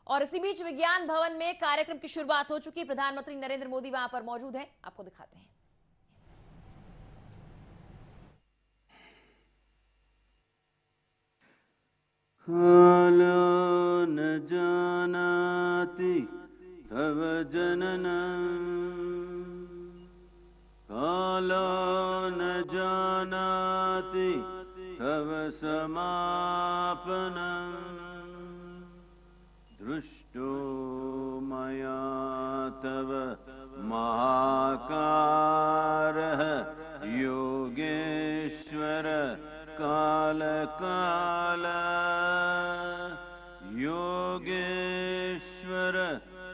और इसी बीच विज्ञान भवन में कार्यक्रम की शुरुआत हो चुकी। प्रधानमंत्री नरेंद्र मोदी वहां पर मौजूद हैं, आपको दिखाते हैं। कालो न जानाति तव जननम्, कालो न जानाति तव समापनम्, दृष्टो मया तव महाकारः योगेश्वर काल काल, योगेश्वर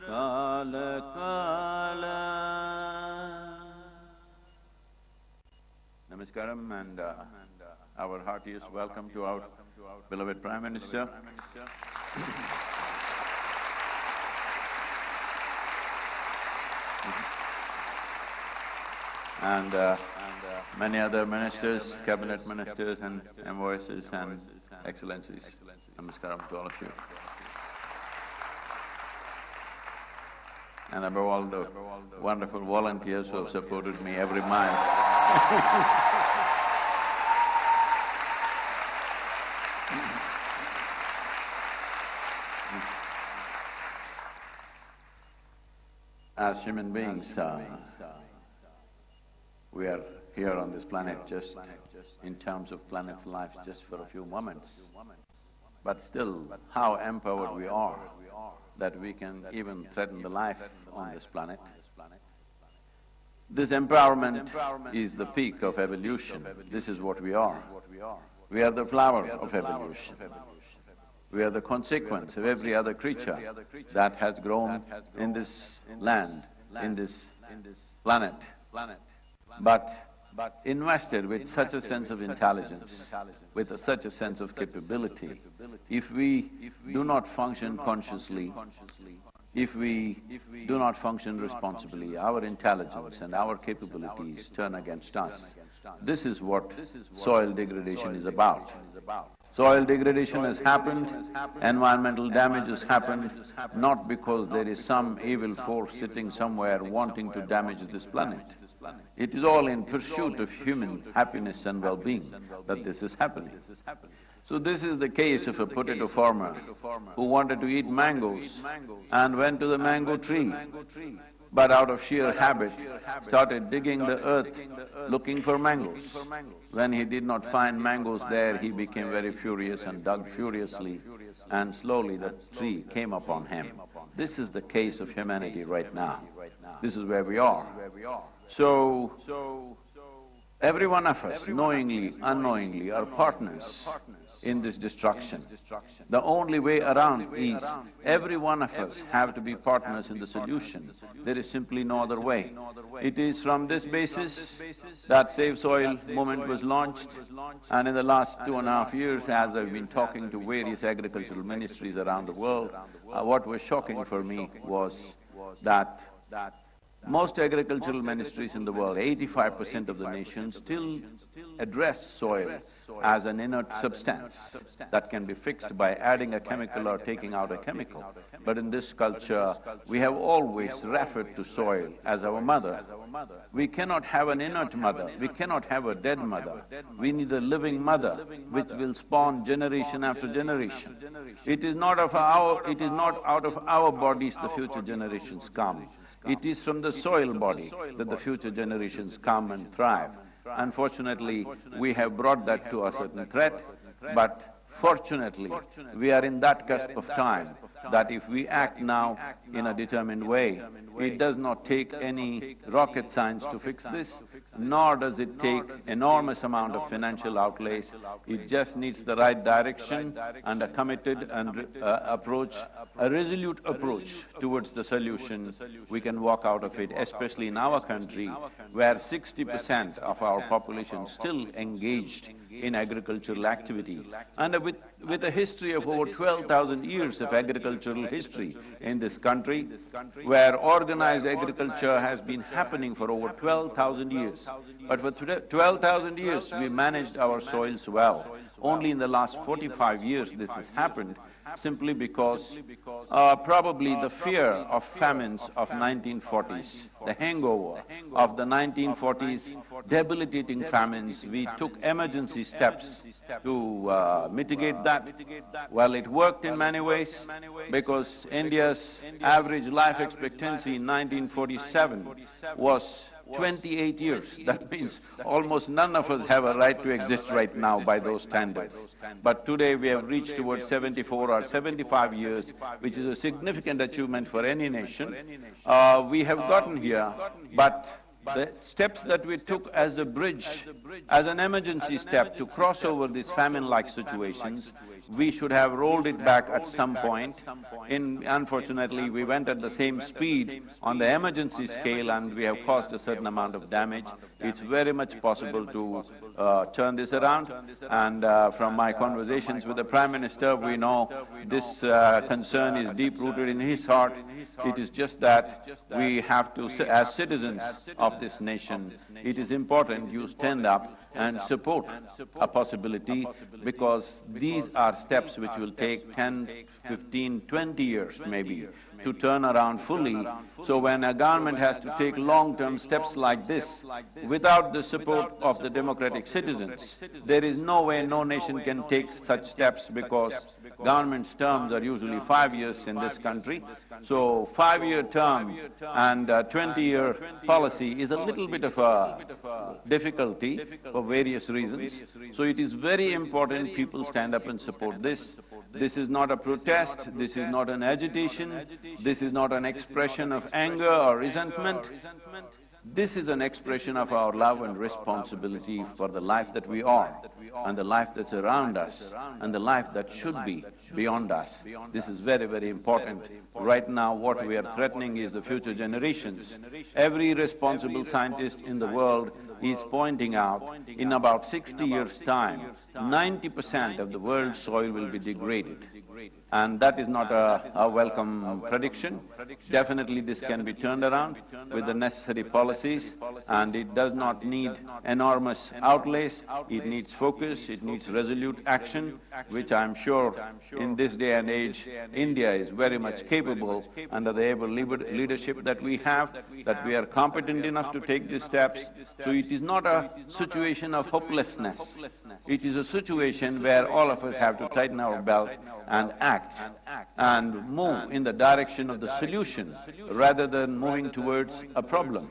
काल काल। Namaskaram and our heartiest welcome to our beloved Prime Minister. And many other ministers, cabinet ministers and MOSs and excellencies. Namaskaram to all of you. And above all, the wonderful volunteers who have supported me every mile. As human beings, we are here on this planet just in terms of planet's life just for a few moments. But still, how empowered we are that we can even threaten the life on this planet. This empowerment is the peak of evolution. This is what we are. We are the flower of evolution. We are the consequence of every other creature that has grown in this land, in this planet. But invested with such a sense of intelligence, with such a sense of capability, if we do not function consciously, if we do not function responsibly, our intelligence and our capabilities turn against us. This is what soil degradation is about. Soil degradation has happened, environmental damage has happened, not because there is some evil force sitting somewhere wanting to damage this planet. It is all in pursuit of human happiness and well-being that this is happening. So this is the case of a potato farmer who wanted to eat mangoes and went to the mango tree, but out of sheer habit started digging the earth looking for mangoes. When he did not find mangoes there, he became very furious and dug furiously, and slowly the tree came upon him. This is the case of humanity right now. This is where we are. So, every one of us, knowingly, unknowingly, are partners in this destruction. The only way around is every one of us have to be partners in the solution. There is simply no other way. It is from this basis that Save Soil movement was launched, and in the last 2.5 years, as I've been talking to various agricultural ministries around the world, what was shocking for me was that most agricultural ministries in the world, 85% of the nations still address soil as an inert substance that can be fixed by adding a chemical or taking out a chemical. But in this culture, we have always referred to soil as our mother. We cannot have an inert mother, we cannot have a dead mother. We need a living mother which will spawn generation after generation. It is not out of our bodies the future generations come. It is from the soil body that the future generations come and thrive. Unfortunately, we have brought that to a certain threat, but fortunately, we are in that cusp of time that if we act now in a determined way, it does not take any rocket science to fix this, nor does it take enormous amount of financial outlays. It just needs the right direction and a committed and approach, a resolute approach towards the solution. We can walk out of it, especially in our country, where 60% of our population still engaged in agricultural activity. And with a history of over 12,000 years of agricultural history in this country, where organized agriculture has been happening for over 12,000 years. But for 12,000 years, we managed our soils well. Only in the last 45 years this has happened, simply because probably the fear of famines of 1940s, the hangover of the 1940s debilitating famines, we took emergency steps to mitigate that. Well, it worked in many ways because India's average life expectancy in 1947 was 28 years. That means almost none of us have a right to exist right now by those standards. But today we have reached towards 74 or 75 years, which is a significant achievement for any nation. We have gotten here, but the steps that we took as a bridge, as an emergency step to cross over these famine-like situations, we should have rolled it back at some point. Unfortunately, we went at the same speed on the emergency scale and we have caused a certain amount of damage. It's very much possible to turn this around, and from my conversations with the Prime Minister, we know this concern is deep-rooted in his heart. It is just that we have to, as citizens of this nation, it is important you stand up and support a possibility, because these are steps which will take 10, 15, 20 years maybe to turn around fully. So when a government has to take long-term steps like this, without the support of the democratic citizens, there is no way no nation can take such steps, because government's terms are usually 5 years in this country. So 5-year term and 20-year policy is a little bit of a difficulty for various reasons. So it is very important people stand up and support this. This is not a protest, this is not an agitation, this is not an expression of anger or resentment. This is an expression of our love and responsibility for the life that we are, and the life that's around us, and the life that should be beyond us. This is very, very important. Right now, what we are threatening is the future generations. Every responsible scientist in the world is pointing out, in about 60 years' time, 90% of the world's soil will be degraded. And that is not a welcome prediction. Definitely this can be turned around with the necessary policies, and it does not need enormous outlays. It needs focus, it needs resolute action, which I'm sure in this day and age, India is very much capable under the able leadership that we have, that we are competent enough to take these steps. So it is not a situation of hopelessness. It is a situation where all of us have to tighten our belt and act and move in the direction of the solution rather than moving towards a problem.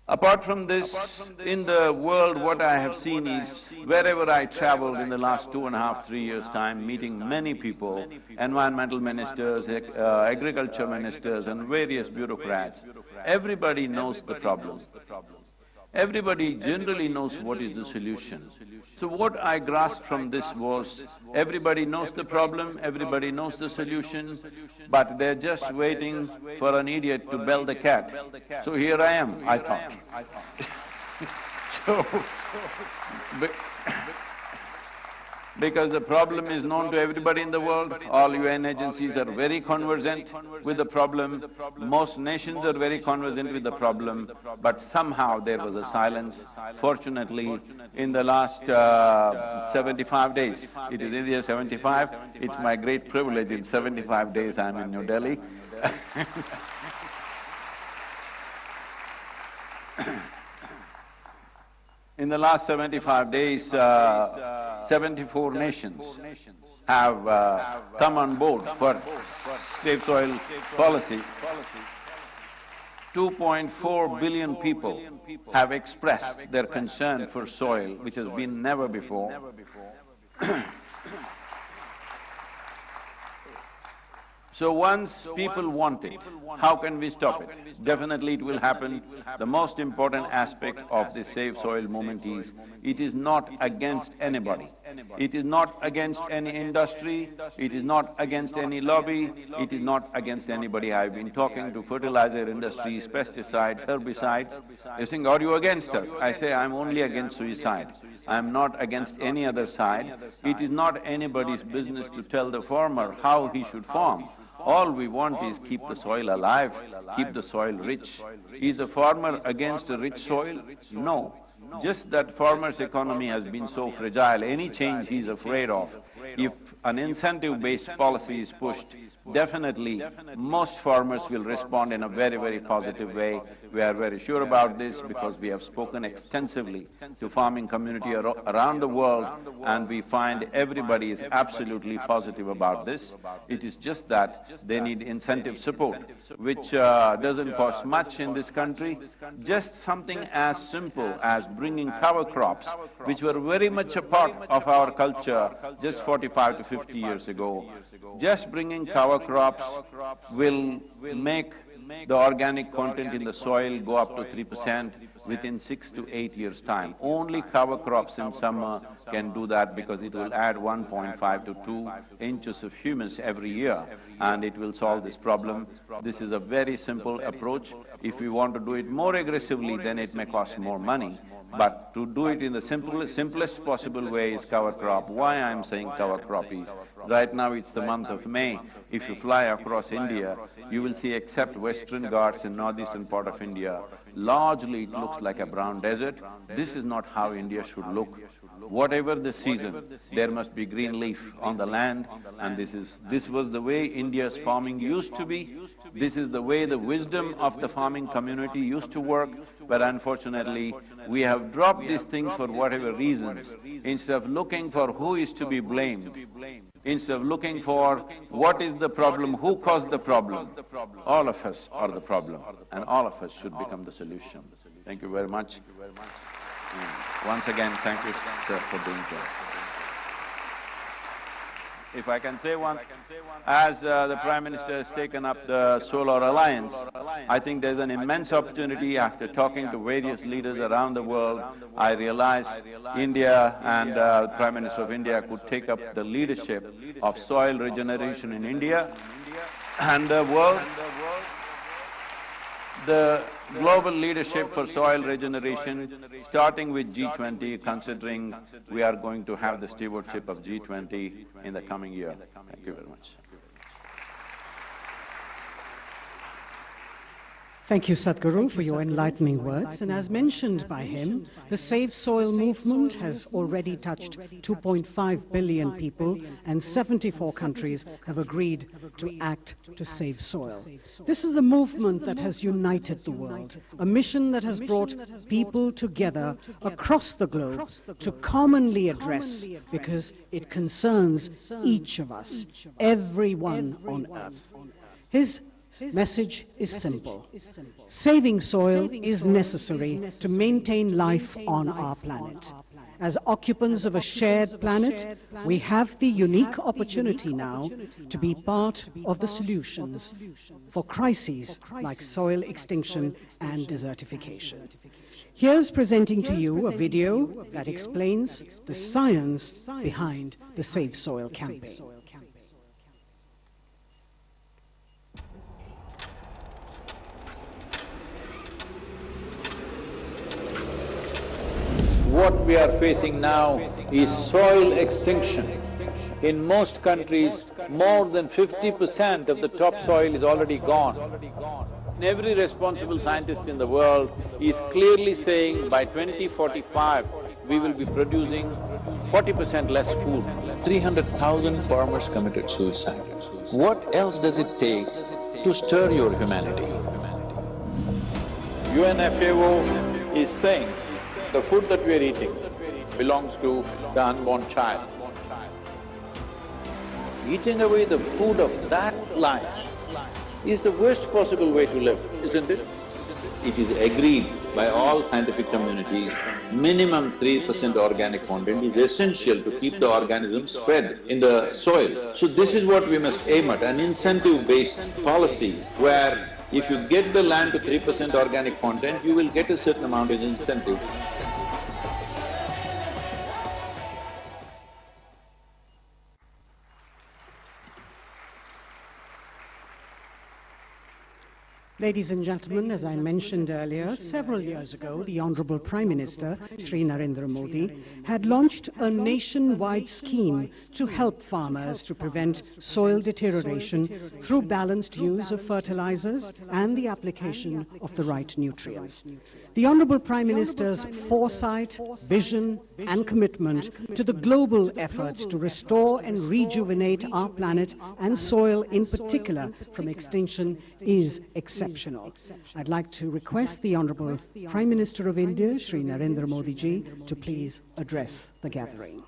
Apart from this, in the world what I have seen is, wherever I traveled in the last 2.5, 3 years' time, meeting many people, environmental ministers, agriculture ministers and various bureaucrats, everybody knows the problem. Everybody generally knows what is the solution. So what I grasped from this was, everybody knows the problem, everybody knows the solution, but they're just waiting for an idiot to bell the cat. So here I am, I thought. So, because the problem is known to everybody in the world, all UN agencies are very conversant with the problem, most nations are very conversant with the problem, but somehow there was a silence. Fortunately, in the last 75 days, it is India 75, it's my great privilege, in 75 days I'm in New Delhi. In the last 75 days, 74 nations have come on board for safe soil policy. 2.4 billion people have expressed their concern for soil, which has been never before. So once people want it, how can we stop it? Definitely it will happen. The most important aspect of the Safe Soil movement is, it is not against anybody. It is not against any industry, it is not against any lobby, it is not against anybody. I've been talking to fertilizer industries, pesticides, herbicides. They think, are you against us? I say, I'm only against suicide. I'm not against any other side. It is not anybody's business to tell the farmer how he should farm. All we want is keep the soil alive, keep the soil rich. Is a farmer against a rich soil? No. Just that farmer's economy has been so fragile, any change he is afraid of. If an incentive-based policy is pushed, definitely most farmers will respond in a very, very positive way. We are very sure about this because we have spoken extensively to farming community around the world, and we find everybody is absolutely positive about this. It is just that they need incentive support, which doesn't cost much in this country. Just something as simple as bringing cover crops, which were very much a part of our culture just 45 to 50 years ago. Just bringing cover crops will make the organic content in the soil go up to 3% within 6 to 8 years' time. Only cover crops in summer can do that because it will add 1.5 to 2 inches of humus every year, and it will solve this problem. This is a very simple approach. If we want to do it more aggressively, then it may cost more money. But to do it in the simplest possible way is cover crop. Why I'm saying cover crop is, right now it's the month of May. If you fly across India, you will see except Western Ghats in northeastern part of India, largely it looks like a brown desert. This is not how India should look. Whatever the season, there must be green leaf on the land, and this was the way India's farming used to be. This is the way the wisdom of the farming community used to work, but unfortunately, we have dropped these things for whatever reasons. Instead of looking for who is to be blamed, instead of looking for what is the problem, who caused the problem, all of us are the problem, and all of us should become the solution. Thank you very much. Once again, thank you, sir, for being here. If I can say one, as the Prime Minister has taken up the Solar Alliance, I think there's an immense opportunity. After talking to various leaders around the world, I realized India and the Prime Minister of India could take up the leadership of soil regeneration in India and the world. The global leadership for soil regeneration, starting with G20, considering we are going to have the stewardship of G20 in the coming year. Thank you very much. Thank you, Sadhguru, for your enlightening words. And as mentioned by him, the Save Soil movement has already touched 2.5 billion people, and 74 countries have agreed to act to save soil. This is a movement that has united the world, a mission that has brought people together across the globe to commonly address, because it concerns each of us, everyone on earth. His message is simple. Saving soil is necessary to maintain life on our planet. As occupants of a shared planet, we have the unique opportunity now to be part of the solutions for crises like soil extinction and desertification. Here's presenting to you a video that explains the science behind the Save Soil campaign. What we are facing now is soil extinction. In most countries, more than 50% of the topsoil is already gone. Every responsible scientist in the world is clearly saying by 2045, we will be producing 40% less food. 300,000 farmers committed suicide. What else does it take to stir your humanity? UNFAO is saying the food that we are eating belongs to the unborn child. Eating away the food of that life is the worst possible way to live, isn't it? It is agreed by all scientific communities, minimum 3% organic content is essential to keep the organisms fed in the soil. So this is what we must aim at, an incentive-based policy where if you get the land to 3% organic content, you will get a certain amount of incentive. Ladies and gentlemen, as I mentioned earlier, several years ago, the Honorable Prime Minister, Shri Narendra Modi, had launched a nationwide scheme to help farmers to prevent soil deterioration through balanced use of fertilizers and the application of the right nutrients. The Honorable Prime Minister's foresight, vision, and commitment to the global effort to restore and rejuvenate our planet and soil in particular from extinction is exceptional. I'd like to request the Honorable Prime Minister of India, Shri Narendra Modi ji, to please address the gathering.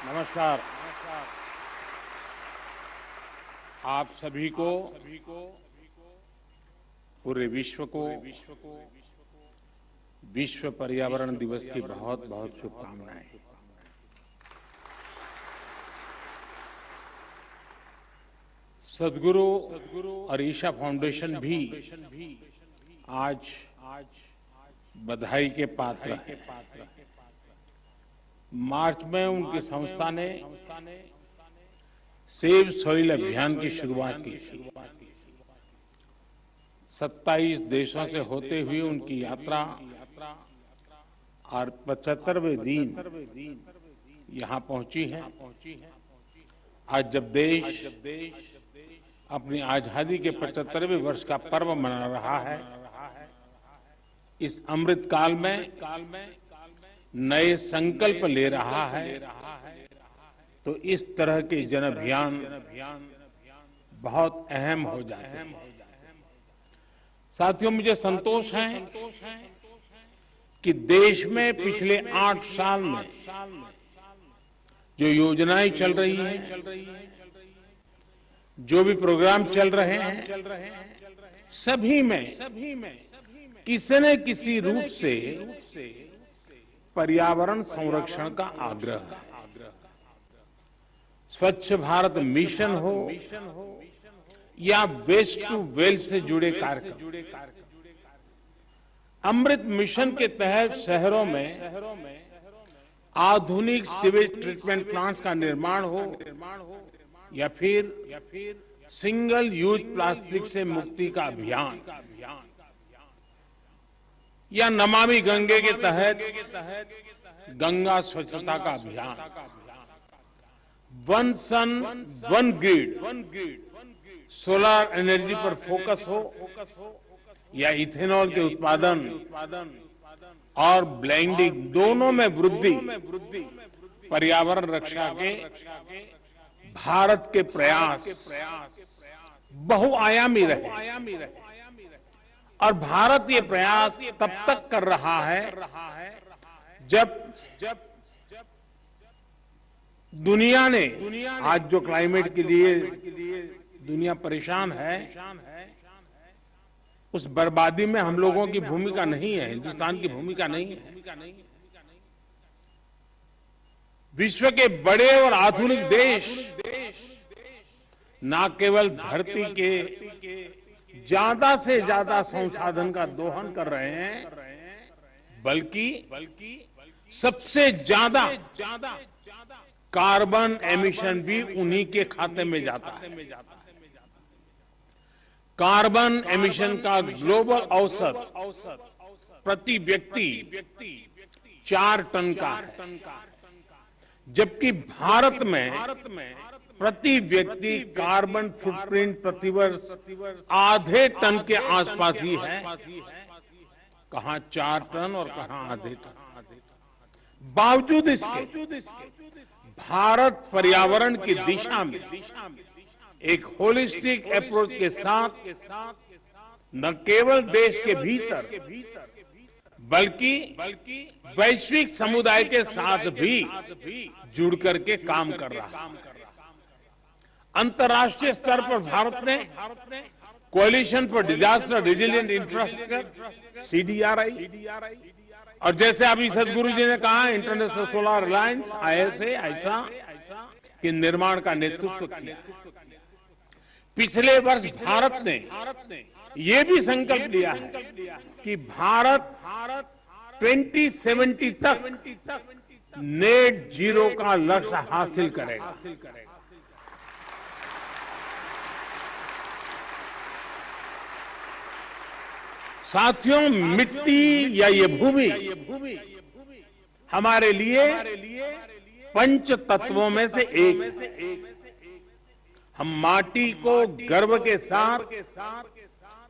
नमस्कार। आप सभी को पूरे विश्व को विश्व पर्यावरण दिवस की बहुत बहुत शुभकामनाएं। सद्गुरु और ईशा फाउंडेशन भी आज बधाई के पात्र है। मार्च में उनकी संस्था ने सेव सॉइल अभियान की शुरुआत की थी। 27 देशों से होते हुए उनकी यात्रा और 75वें दिन यहां पहुंची है। आज जब देश अपनी आजादी के 75वें वर्ष का पर्व मना रहा है, इस अमृत काल में नए संकल्प ले रहा है, तो इस तरह के जन अभियान बहुत अहम हो जाते हैं। साथियों, मुझे संतोष है कि देश में पिछले 8 साल में जो योजनाएं चल रही हैं, जो भी प्रोग्राम चल रहे हैं, सभी में किसी न किसी रूप से पर्यावरण संरक्षण का आग्रह है। स्वच्छ भारत मिशन हो या वेस्ट टू वेल्थ से जुड़े कार्यक्रम, अमृत मिशन के तहत शहरों में आधुनिक सीवेज ट्रीटमेंट प्लांट्स का निर्माण हो या फिर सिंगल यूज प्लास्टिक से मुक्ति का अभियान, या नमामि गंगे के तहत गंगा स्वच्छता का अभियान, one sun one grid, solar energy पर फोकस हो या इथेनॉल के उत्पादन और ब्लेंडिंग, दोनों में वृद्धि, पर्यावरण रक्षा के भारत के प्रयास बहुआयामी रहे। और भारत ये प्रयास तब तक कर रहा है जब दुनिया ने, आज जो क्लाइमेट के लिए दुनिया परेशान है, उस बर्बादी में हम लोगों की भूमिका नहीं है, हिंदुस्तान की भूमिका नहीं है। विश्व के बड़े और आधुनिक देश न केवल धरती के ज्यादा से ज्यादा संसाधन का दोहन कर रहे हैं, बल्कि सबसे ज्यादा कार्बन एमिशन भी उन्हीं के खाते में जाता है। कार्बन एमिशन का ग्लोबल औसत प्रति व्यक्ति 4 टन का है, जबकि भारत में प्रति व्यक्ति कार्बन फुटप्रिंट प्रतिवर्ष आधे टन के आसपास ही है। कहां 4 टन और कहां आधे टन। बावजूद इसके भारत पर्यावरण की दिशा में एक होलिस्टिक अप्रोच के साथ न केवल देश के भीतर बल्कि वैश्विक समुदाय के साथ भी जुड़ करके काम कर रहा है। अंतर्राष्ट्रीय स्तर पर भारत ने coalition for disaster resilient infrastructure CDRI, और जैसे अभी सदगुरु जी ने कहा, इंटरनेशनल सोलर अलायंस ISA, ऐसा के निर्माण का नेतृत्व किया। पिछले वर्ष भारत ने ये भी संकल्प लिया है कि भारत 2070 तक नेट जीरो का लक्ष्य हासिल करेगा। साथियों, मिट्टी या ये भूमि हमारे लिए पंच तत्वों में से एक है। हम माटी को गर्व के साथ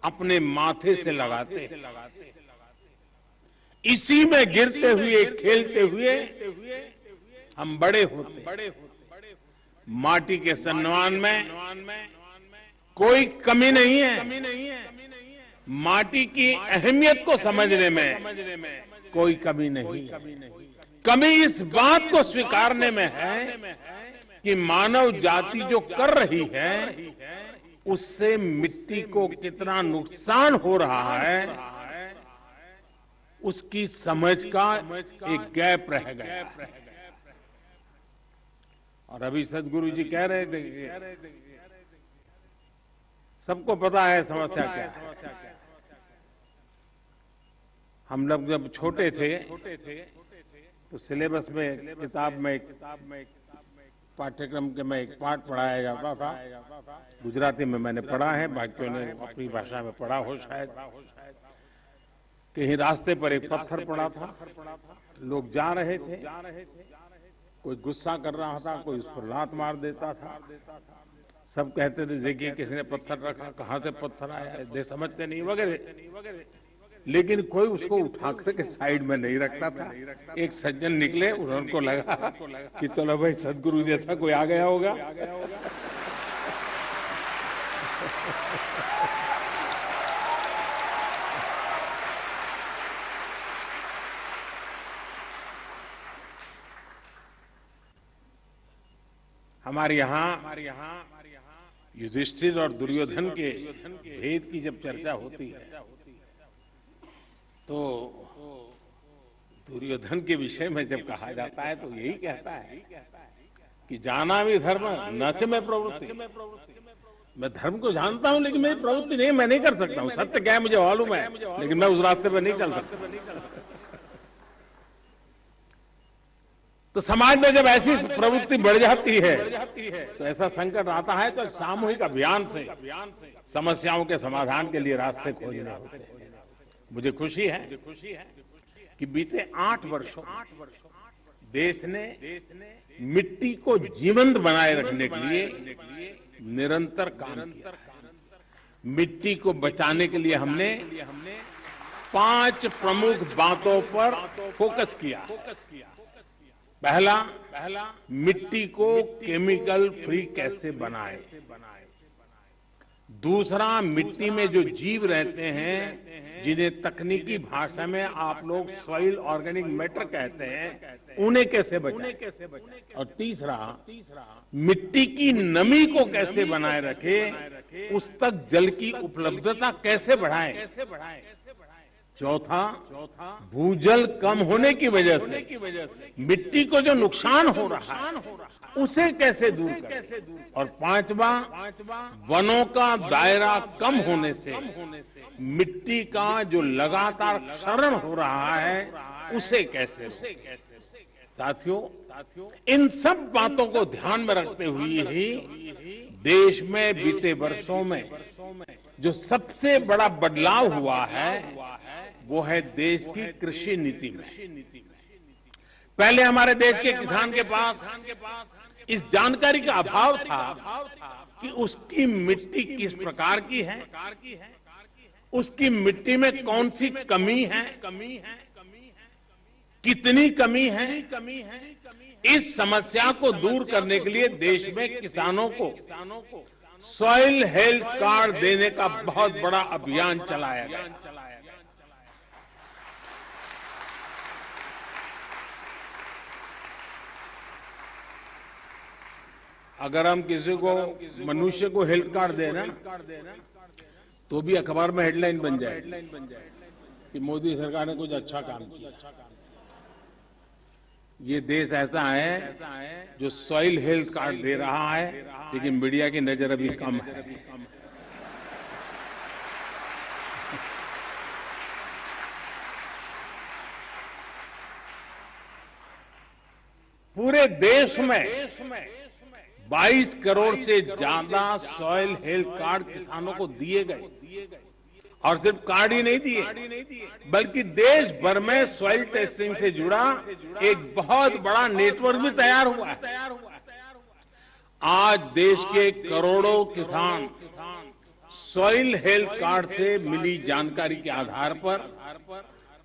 अपने माथे से लगाते हैं। इसी में गिरते हुए, खेलते हुए हम बड़े होते हैं। माटी के सम्मान में कोई कमी नहीं है। माटी की अहमियत को समझने में कोई कमी नहीं है। कमी इस बात को स्वीकारने में है कि मानव जाति जो कर रही है उससे मिट्टी को कितना नुकसान हो रहा है, उसकी समझ का एक गैप रह गया। और अभी सदगुरु जी कह रहे थे कि सबको पता है समस्या क्या है। हम लोग जब छोटे थे तो सिलेबस में किताब में पाठ्यक्रम के में एक पाठ पढ़ाया जाता था। गुजराती में मैंने पढ़ा है, बाकियों ने अपनी भाषा में पढ़ा हो शायद। कहीं रास्ते पर एक पत्थर पड़ा था, लोग जा रहे थे, कोई गुस्सा कर रहा था, कोई उस पर लात मार देता था। सब कहते थे देखिए किसने पत्थर रखा, कहां से पत्थर आया, दे समझते नहीं वगैरह। लेकिन कोई उसको उठा करके साइड में नहीं रखता था। एक सज्जन निकले, उनको लगा कि चलो भाई सदगुरु जैसा कोई आ गया होगा। हमारे यहाँ युधिष्ठिर और दुर्योधन के भेद की जब चर्चा होती है तो दुर्योधन के विषय में जब कहा जाता है तो यही कहता है कि जाना भी धर्म नच में प्रवृत्ति। मैं धर्म को जानता हूं लेकिन मेरी प्रवृत्ति नहीं, मैं नहीं कर सकता हूं। सत्य क्या है मुझे मालूम है, लेकिन मैं उस रास्ते पर नहीं चल सकता। तो समाज में जब ऐसी प्रवृत्ति बढ़ जाती है तो ऐसा संकट आता है तो एक सामूहिक अभियान से समस्याओं के समाधान के लिए रास्ते खोजने होते हैं। मुझे खुशी है कि बीते 8 वर्षों देश ने मिट्टी को जीवंत बनाए रखने के लिए निरंतर काम किया है। मिट्टी को बचाने के लिए हमने 5 प्रमुख बातों पर फोकस किया। पहला, मिट्टी को केमिकल फ्री कैसे बनाएं। दूसरा, मिट्टी में जो जीव रहते हैं जिन्हें तकनीकी भाषा में आप लोग सॉइल ऑर्गेनिक मैटर कहते हैं, उन्हें कैसे बचाएं। और तीसरा, मिट्टी की नमी को कैसे बनाए रखे, उस तक जल की उपलब्धता कैसे बढ़ाएं। चौथा, भूजल कम होने की वजह से मिट्टी को जो नुकसान हो रहा है उसे कैसे दूर करें। और पांचवा, वनों का दायरा कम होने से मिट्टी का जो लगातार क्षरण हो रहा है उसे कैसे रोकें। साथियों, इन सब बातों को ध्यान में रखते हुए ही देश में बीते वर्षों में जो सबसे बड़ा बदलाव हुआ है वो है देश की कृषि नीति में। पहले हमारे देश के किसान के पास इस जानकारी का अभाव था कि उसकी मिट्टी किस प्रकार की है, उसकी मिट्टी में कौन सी कमी है, कितनी कमी है। इस समस्या को दूर करने के लिए देश में किसानों को सॉइल हेल्थ कार्ड देने का बहुत बड़ा अभियान चलाया गया। अगर हम किसी को, मनुष्य को हेल्थ कार्ड देना तो भी अखबार में हेडलाइन बन जाए कि मोदी सरकार ने कुछ अच्छा काम किया। ये देश ऐसा है जो सॉइल हेल्थ कार्ड दे रहा है, लेकिन मीडिया की नजर अभी कम है। पूरे देश में 22 करोड़ से ज्यादा सॉइल हेल्थ कार्ड किसानों को दिए गए, और सिर्फ कार्ड ही नहीं दिए, बल्कि देश भर में सॉइल टेस्टिंग से जुड़ा एक बहुत बड़ा नेटवर्क भी तैयार हुआ है। आज देश के करोड़ों किसान सॉइल हेल्थ कार्ड से मिली जानकारी के आधार पर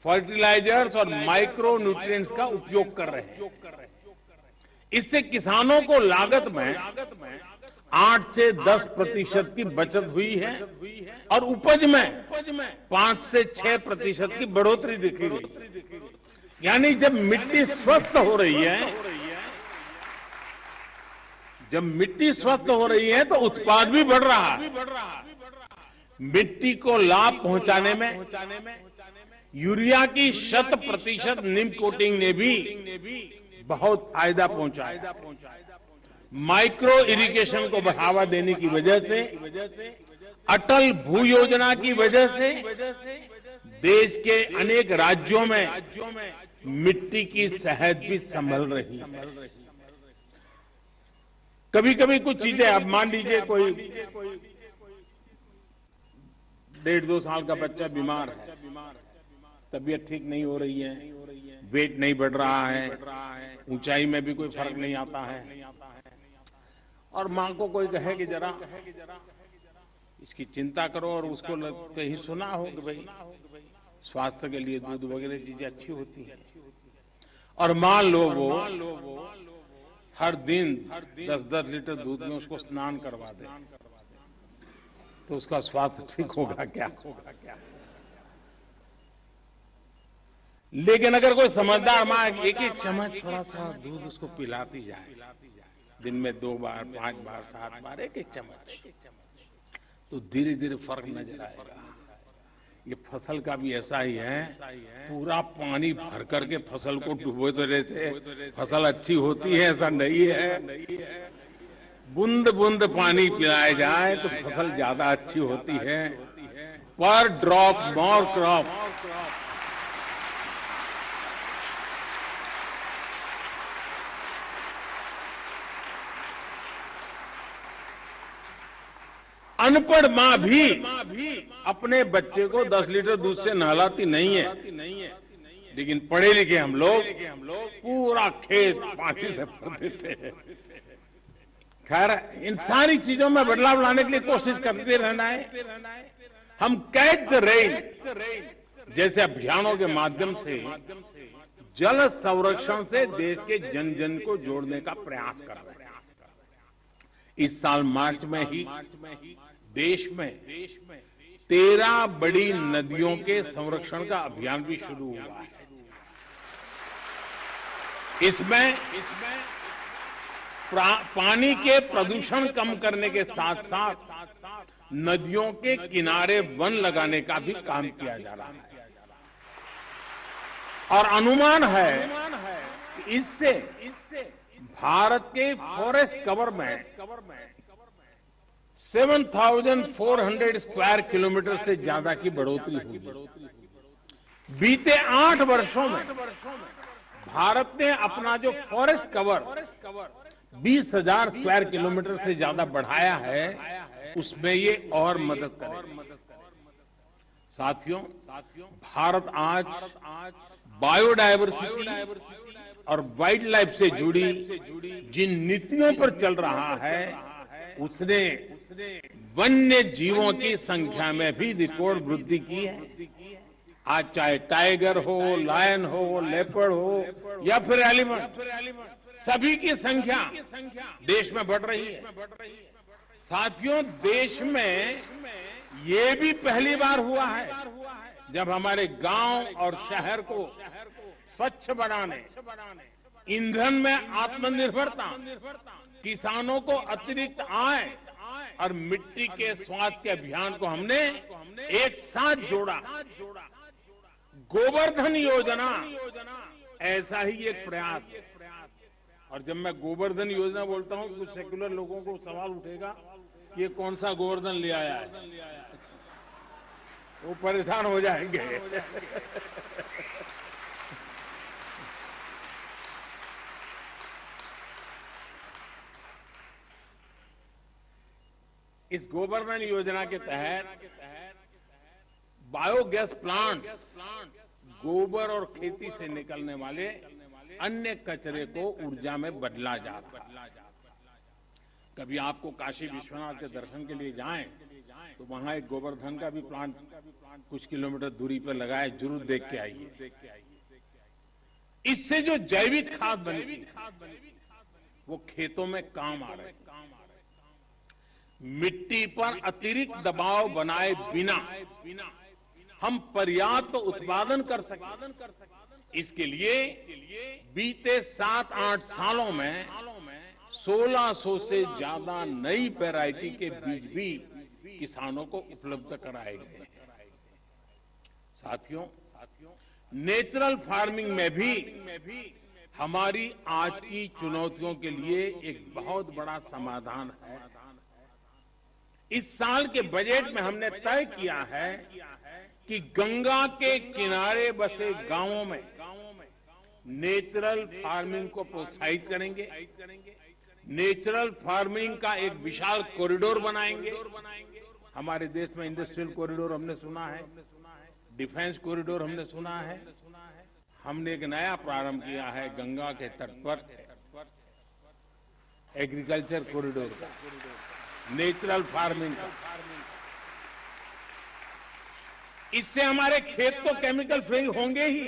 फर्टिलाइजर्स और माइक्रो न्यूट्रिएंट्स का उपयोग कर रहे हैं। इससे किसानों को लागत में 8 से 10% की बचत हुई है और उपज में 5 से 6% की बढ़ोतरी देखी गई। यानी जब मिट्टी स्वस्थ हो रही है, तो उत्पाद भी बढ़ रहा है। मिट्टी को लाभ पहुंचाने में यूरिया की 100% नीम कोटिंग ने भी बहुत फायदा पहुंचाया। माइक्रो इरिगेशन को बढ़ावा देने की वजह से, अटल भू योजना की वजह से देश के अनेक राज्यों में मिट्टी की सेहत भी संभल रही है। कभी कभी कुछ चीजें, अब मान लीजिए कोई 1.5-2 साल का बच्चा बीमार है, तबीयत ठीक नहीं हो रही है, वेट नहीं बढ़ रहा है, ऊंचाई में भी कोई फर्क नहीं आता है, और मां को कोई कहे कि जरा इसकी चिंता करो, और उसको कहीं सुना हो कि भाई स्वास्थ्य के लिए दूध वगैरह चीजें अच्छी होती हैं, और मान लो वो हर दिन 10-10 लीटर दूध में उसको स्नान करवा दे, तो उसका स्वास्थ्य ठीक होगा क्या? लेकिन अगर कोई समझदार मां एक चम्मच थोड़ा सा दूध उसको पिलाती जाए, दिन में 2 बार, 5 बार, 7 बार, एक चम्मच, तो धीरे धीरे फर्क नजर आएगा। ये फसल का भी ऐसा ही है, पूरा पानी भर करके फसल को डुबो तो रहते फसल अच्छी होती है, ऐसा नहीं है। बूंद बूंद पानी पिलाया जाए तो फसल ज्यादा अच्छी होती है। पर ड्रॉप मोर क्रॉप। अनपढ़ मां भी अपने बच्चे को 10 लीटर दूध से नहलाती नहीं है, लेकिन पढ़े लिखे हम लोग पूरा खेत पानी से भर देते हैं। खैर, इन सारी चीजों में बदलाव लाने के लिए कोशिश करते रहना है। हम कैच द रेन जैसे अभियानों के माध्यम से जल संरक्षण से देश के जन जन को जोड़ने का प्रयास कर रहे हैं। इस साल मार्च में ही देश में 13 बड़ी नदियों के संरक्षण का अभियान भी शुरू हुआ है। इसमें पानी के प्रदूषण कम करने के साथ साथ नदियों के किनारे वन लगाने का भी काम किया जा रहा है, और अनुमान है कि इससे भारत के फॉरेस्ट कवर में 7,400 स्क्वायर किलोमीटर से ज्यादा की बढ़ोतरी हुई। बीते 8 वर्षों में भारत ने अपना जो फॉरेस्ट कवर 20,000 स्क्वायर किलोमीटर से ज्यादा बढ़ाया है, उसमें ये और मदद करेगा। साथियों, भारत आज बायोडायवर्सिटी और वाइल्ड लाइफ से जुड़ी जिन नीतियों पर चल रहा है, उसने वन्य जीवों की संख्या में भी रिकॉर्ड वृद्धि की है। आज चाहे टाइगर हो, लायन हो, लेपर्ड हो या फिर एलिफेंट, सभी की संख्या देश में बढ़ रही है। साथियों, देश में ये भी पहली बार हुआ है जब हमारे गांव और शहर को स्वच्छ बनाने, ईंधन में आत्मनिर्भरता, किसानों को अतिरिक्त आय और मिट्टी के स्वास्थ्य के अभियान को हमने एक साथ जोड़ा। गोवर्धन योजना ऐसा ही एक प्रयास है। और जब मैं गोवर्धन योजना बोलता हूं कुछ सेक्युलर लोगों को सवाल उठेगा कि ये कौन सा गोवर्धन ले आया है, वो परेशान हो जाएंगे। इस गोवर्धन योजना के तहत बायोगैस प्लांट गोबर और खेती से निकलने वाले अन्य कचरे को ऊर्जा में बदला जाता है। कभी आपको काशी विश्वनाथ के दर्शन के लिए जाएं तो वहां एक गोवर्धन का भी प्लांट कुछ किलोमीटर दूरी पर लगा है, जरूर देख के आइए। इससे जो जैविक खाद बनेगी वो खेतों में काम आ रही है। मिट्टी पर अतिरिक्त दबाव बनाए बिना हम पर्याप्त उत्पादन कर सकें, इसके लिए बीते 7-8 सालों में 1600 से ज्यादा नई वैरायटी के बीज भी किसानों को उपलब्ध कराए गए हैं। साथियों, नेचुरल फार्मिंग में भी हमारी आज की चुनौतियों के लिए एक बहुत बड़ा समाधान है। इस साल के बजट में हमने तय किया है कि गंगा के किनारे बसे गांवों में नेचुरल फार्मिंग को प्रोत्साहित करेंगे, नेचुरल फार्मिंग का एक विशाल कॉरिडोर बनाएंगे। हमारे देश में इंडस्ट्रियल कॉरिडोर हमने सुना है, डिफेंस कॉरिडोर हमने सुना है। हमने एक नया प्रारंभ किया है गंगा के तट पर एग्रीकल्चर कॉरिडोर का, नेचुरल फार्मिंग का। इससे हमारे खेत तो केमिकल फ्री होंगे ही,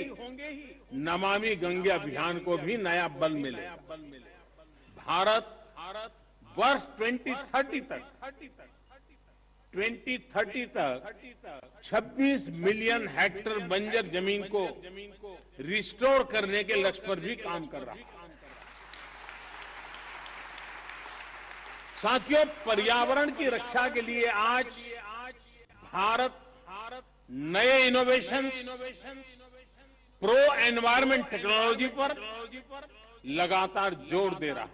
नमामि गंगे अभियान को भी नया बल मिलेगा। भारत वर्ष 2030 तक 26 मिलियन हेक्टेयर बंजर जमीन को रिस्टोर करने के लक्ष्य पर भी काम कर रहा है। साथियों, पर्यावरण की रक्षा के लिए आज भारत नए इनोवेशन, प्रो एनवायरमेंट टेक्नोलॉजी पर लगातार जोर दे रहा है।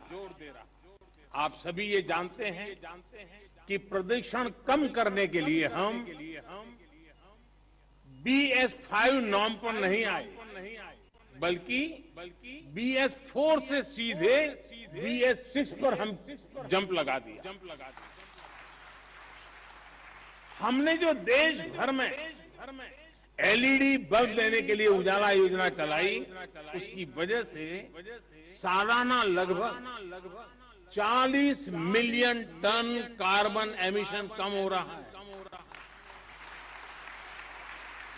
आप सभी ये जानते हैं कि प्रदूषण कम करने के लिए हम BS5 नॉर्म पर नहीं आए, बल्कि BS4 से सीधे BS6 पर हम जंप लगा दिया। हमने जो देश भर में LED बल्ब देने के लिए उजाला योजना चलाई, उसकी वजह से सालाना लगभग 40 मिलियन टन कार्बन एमिशन कम हो रहा है।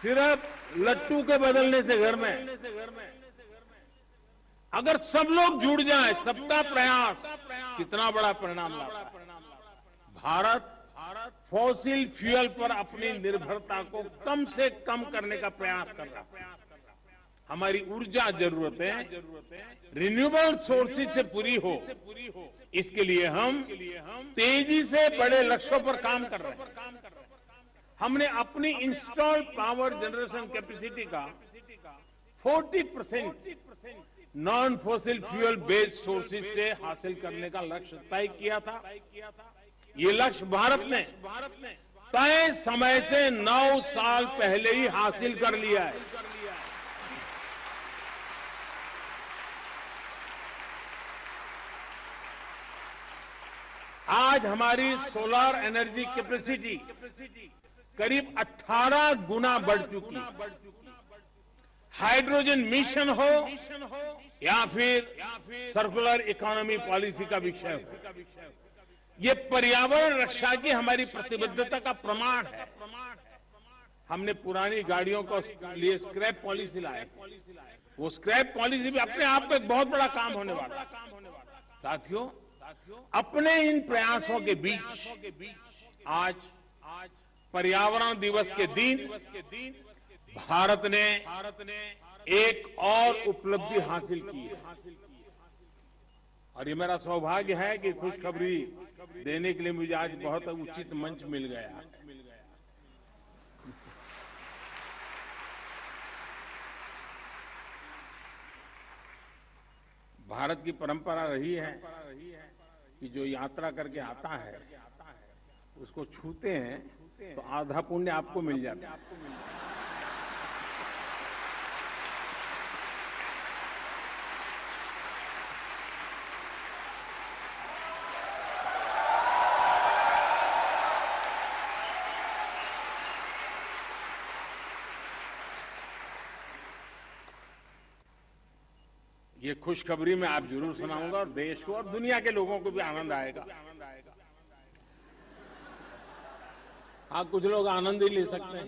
सिर्फ लट्टू के बदलने से घर में अगर सब लोग जुड़ जाएं, सबका प्रयास कितना बड़ा परिणाम लाता है। भारत फॉसिल फ्यूल पर अपनी निर्भरता को कम से कम करने का प्रयास कर रहा है। हमारी ऊर्जा जरूरतें रिन्यूएबल सोर्सेज से पूरी हो, इसके लिए हम तेजी से बड़े लक्ष्यों पर काम कर रहे हैं। हमने अपनी इंस्टॉल्ड पावर जनरेशन कैपेसिटी का 40% non fossil fuel based sources से हासिल करने का लक्ष्य तय किया था। ये लक्ष्य भारत ने तय समय से 9 साल पहले ही हासिल कर लिया है। आज हमारी सोलर एनर्जी कैपेसिटी करीब 18 गुना बढ़ चुकी है। हाइड्रोजन मिशन हो या फिर सर्कुलर इकोनॉमी पॉलिसी का विषय हो, ये पर्यावरण रक्षा की हमारी प्रतिबद्धता का प्रमाण है। हमने पुरानी गाड़ियों को लिए स्क्रैप पॉलिसी लाए, वो स्क्रैप पॉलिसी भी अपने आप में एक बहुत बड़ा काम होने वाला है। साथियों, अपने इन प्रयासों के बीच आज पर्यावरण दिवस के दिन भारत ने एक और उपलब्धि हासिल की है, और ये मेरा सौभाग्य है कि खुशखबरी देने के लिए मुझे आज बहुत उचित मंच मिल गया। भारत की परंपरा रही है कि जो यात्रा करके आता है उसको छूते हैं तो आधा पुण्य आपको मिल जाता है। ये खुशखबरी मैं आप जरूर सुनाऊंगा और देश को और दुनिया के लोगों को भी आनंद आएगा। हाँ, कुछ लोग आनंद ही ले सकते हैं।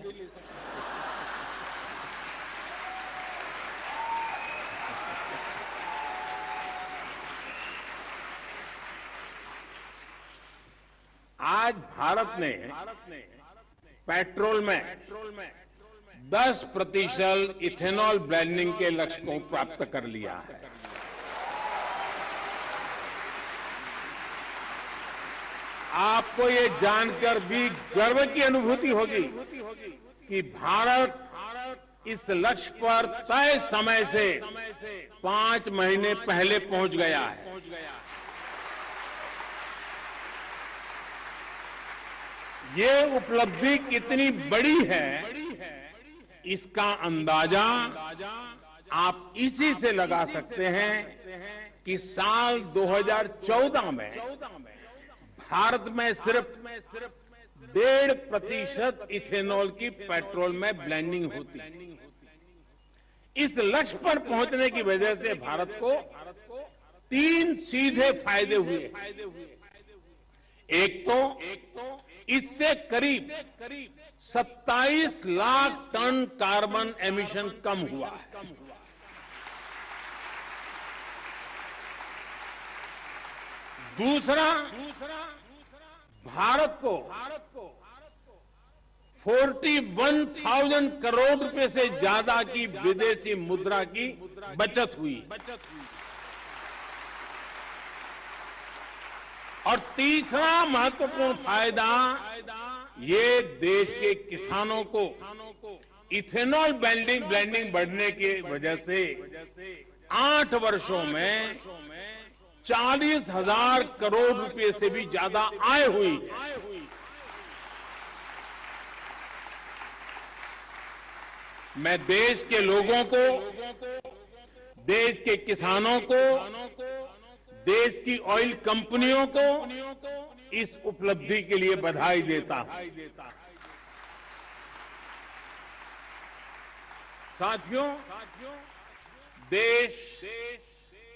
आज भारत ने पेट्रोल में 10% इथेनॉल ब्लेंडिंग के लक्ष्य को प्राप्त कर लिया है। आपको ये जानकर भी गर्व की अनुभूति होगी कि भारत इस लक्ष्य पर तय समय से 5 महीने पहले पहुंच गया है। ये उपलब्धि कितनी बड़ी है इसका अंदाजा आप इसी से लगा सकते हैं कि साल 2014 में भारत में सिर्फ 1.5% इथेनॉल की पेट्रोल में ब्लेंडिंग होती। इस लक्ष्य पर पहुंचने की वजह से भारत को 3 सीधे फायदे हुए। एक तो इससे करीब 27 लाख टन कार्बन एमिशन कम हुआ है। दूसरा, भारत को 41,000 करोड़ रुपए से ज्यादा की विदेशी मुद्रा की बचत हुई। और तीसरा महत्वपूर्ण फायदा, ये देश के किसानों को इथेनॉल ब्लेंडिंग बढ़ने की वजह से 8 वर्षों में 40,000 करोड़ रुपए से भी ज्यादा आय हुई है। मैं देश के लोगों को, देश के किसानों को, देश की ऑयल कंपनियों को इस उपलब्धि के लिए बधाई देता हूं। साथियों, देश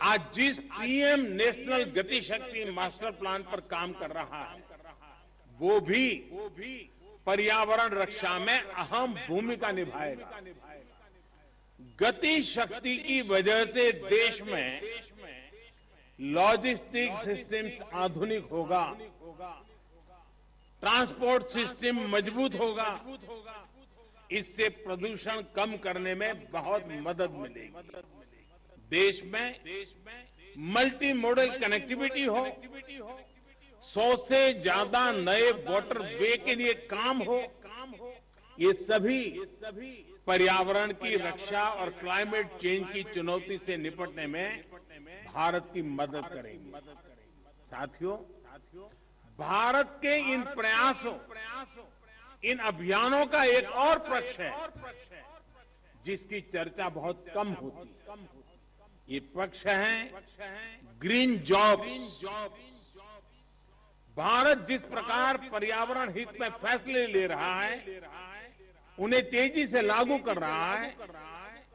आज जिस पीएम नेशनल गति शक्ति मास्टर प्लान पर काम कर रहा है, वो भी पर्यावरण रक्षा में अहम भूमिका निभाएगा। गति शक्ति की वजह से देश में लॉजिस्टिक सिस्टम्स आधुनिक होगा, ट्रांसपोर्ट सिस्टम मजबूत होगा। इससे प्रदूषण कम करने में बहुत मदद मिलेगी। देश में मल्टी मॉडल कनेक्टिविटी हो, 100 से ज्यादा नए वाटर वे के लिए काम हो, ये सभी पर्यावरण की रक्षा और क्लाइमेट चेंज की चुनौती से निपटने में भारत की मदद करेंगे। साथियों, भारत के इन प्रयासों, इन अभियानों का एक और पक्ष है जिसकी चर्चा बहुत कम होती है। ये पक्ष है ग्रीन जॉब्स। भारत जिस प्रकार पर्यावरण हित में फैसले ले रहा है, उन्हें तेजी से लागू कर रहा है,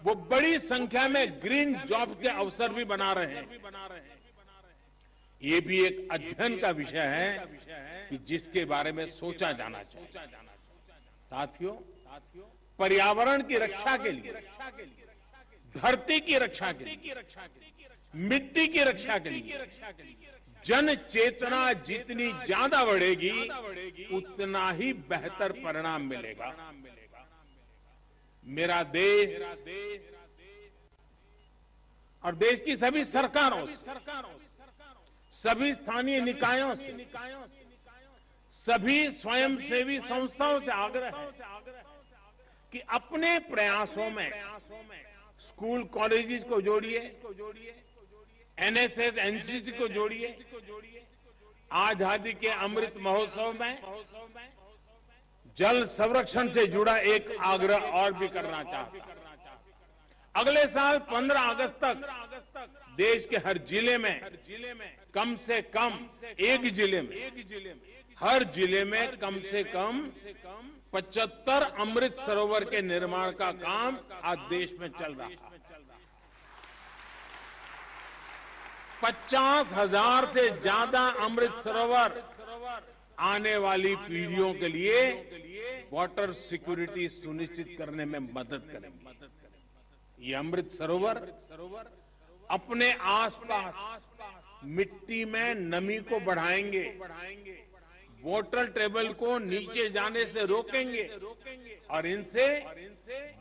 वो बड़ी संख्या में ग्रीन जॉब के अवसर भी बना रहे हैं। ये भी एक अध्ययन का विषय है कि जिसके बारे में सोचा जाना चाहिए। साथियों, पर्यावरण की रक्षा के लिए, धरती की रक्षा के लिए, मिट्टी की रक्षा के लिए जन चेतना जितनी ज्यादा बढ़ेगी, उतना ही बेहतर परिणाम मिलेगा। मेरा देश और देश की सभी सरकारों से, सभी स्थानीय निकायों से, सभी स्वयंसेवी संस्थाओं से आग्रह है कि अपने प्रयासों में स्कूल कॉलेजेस को जोड़िए, एनएसएस, एनसीसी को जोड़िए। आजादी के अमृत महोत्सव में जल संरक्षण से जुड़ा एक आग्रह और भी करना चाहता हूं। अगले साल 15 अगस्त तक देश के हर जिले में कम से कम एक जिले में हर जिले में कम से कम 75 अमृत सरोवर के निर्माण का काम आज देश में चल रहा है। 50,000 से ज्यादा अमृत सरोवर आने वाली पीढ़ियों के लिए वाटर सिक्योरिटी सुनिश्चित करने में मदद करेंगे। ये अमृत सरोवर अपने आसपास मिट्टी में नमी को बढ़ाएंगे, वाटर टेबल को नीचे जाने से रोकेंगे और इनसे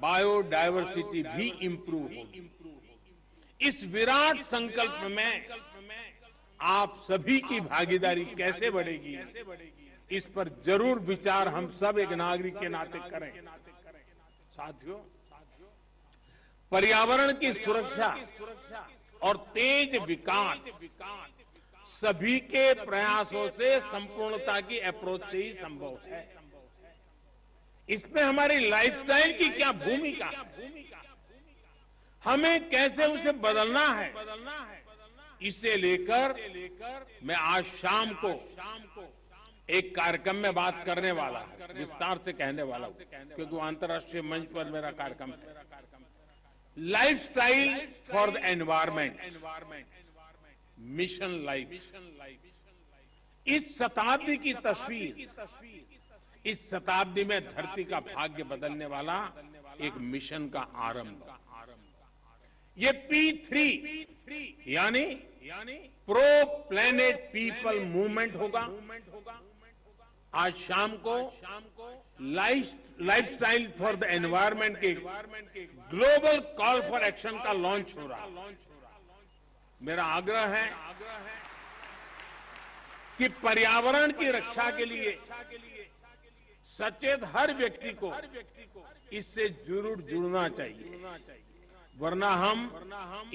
बायोडायवर्सिटी भी इंप्रूव होगी। इस विराट संकल्प में आप सभी की भागीदारी कैसे बढ़ेगी, इस पर जरूर विचार हम सब एक नागरिक के नाते करें। साथियों, पर्यावरण की सुरक्षा और तेज विकास सभी के प्रयासों से संपूर्णता की अप्रोच से ही संभव है। इसमें हमारी लाइफस्टाइल की क्या भूमिका, हमें कैसे उसे बदलना है, इसे लेकर मैं आज शाम को एक कार्यक्रम में बात करने वाला हूं, विस्तार से कहने वाला हूं, क्योंकि वो अंतर्राष्ट्रीय मंच पर मेरा कार्यक्रम है। Lifestyle for the environment, mission life. इस शताब्दी की तस्वीर, इस शताब्दी में धरती का भाग्य बदलने वाला एक मिशन का आरंभ। ये P3 यानी प्रो प्लेनेट पीपल मूवमेंट होगा। आज शाम को लाइफस्टाइल फॉर द एनवायरमेंट के ग्लोबल कॉल फॉर एक्शन का लॉन्च हो रहा है। मेरा आग्रह है कि पर्यावरण की रक्षा के लिए सचेत हर व्यक्ति को इससे जरूर जुड़ना चाहिए, वरना हम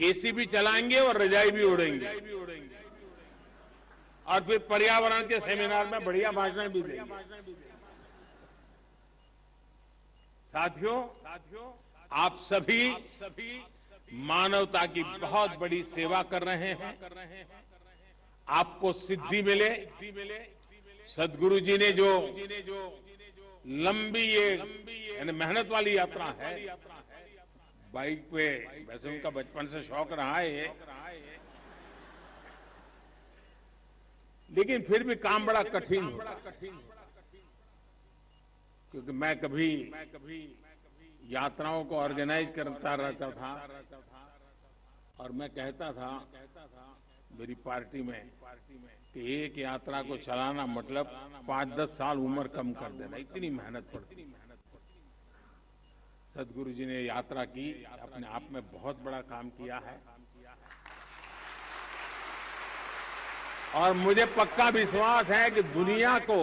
एसी भी चलाएंगे और रजाई भी ओढ़ेंगे और फिर पर्यावरण के सेमिनार में बढ़िया भाषण भी देंगे। साथियों, आप सभी मानवता की बहुत बड़ी सेवा कर रहे हैं। आपको सिद्धि मिले। सदगुरु जी ने जो लंबी ये मेहनत वाली यात्रा है, बाइक पे, वैसे उनका बचपन से शौक रहा है, लेकिन फिर भी काम बड़ा कठिन होता, क्योंकि मैं कभी यात्राओं को ऑर्गेनाइज करता रहता था और मैं कहता था मेरी पार्टी में कि एक यात्रा को चलाना मतलब 5-10 साल उम्र कम कर देना, इतनी मेहनत पड़ती। सदगुरु जी ने यात्रा की, अपने आप में बहुत बड़ा काम किया है और मुझे पक्का विश्वास है कि दुनिया को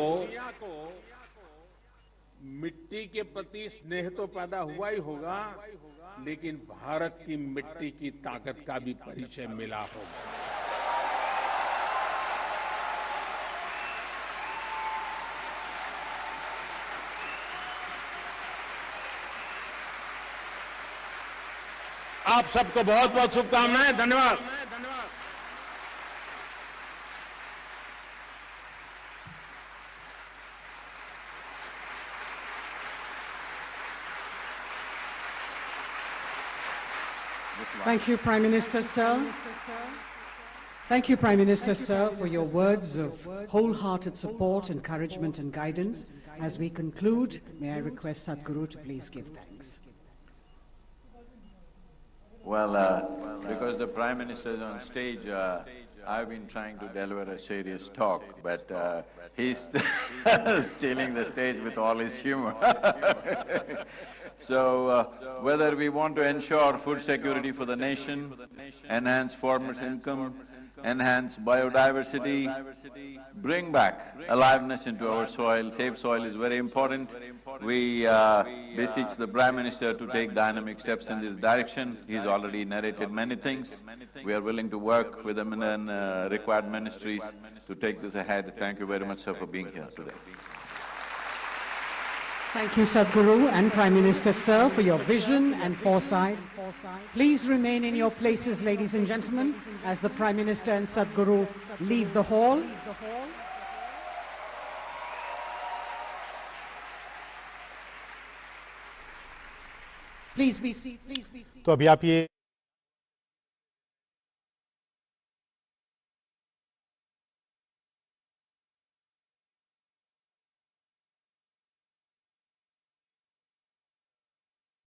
मिट्टी के प्रति स्नेह तो पैदा हुआ ही होगा, लेकिन भारत की मिट्टी की ताकत का भी परिचय मिला होगा। आप सबको बहुत बहुत शुभकामनाएं। धन्यवाद। Thank you, Prime Minister, sir. Thank you, Prime Minister, sir, for your words of wholehearted support, encouragement and guidance. As we conclude, may I request Sadhguru to please give thanks. Well, because the Prime Minister is on stage, I've been trying to deliver a serious talk, but he's stealing the stage with all his humor. So, whether we want to ensure food security for the nation, enhance farmers' income, enhance biodiversity, bring back aliveness into our soil. Safe soil is very important. We beseech the Prime Minister to take dynamic steps in this direction. He's already narrated many things. We are willing to work with the required ministries to take this ahead. Thank you very much, sir, for being here today. Thank you, Sadhguru and Prime Minister, sir, for your vision and foresight. Please remain in your places, ladies and gentlemen, as the Prime Minister and Sadhguru leave the hall. Please be seated. तो अभी आप ये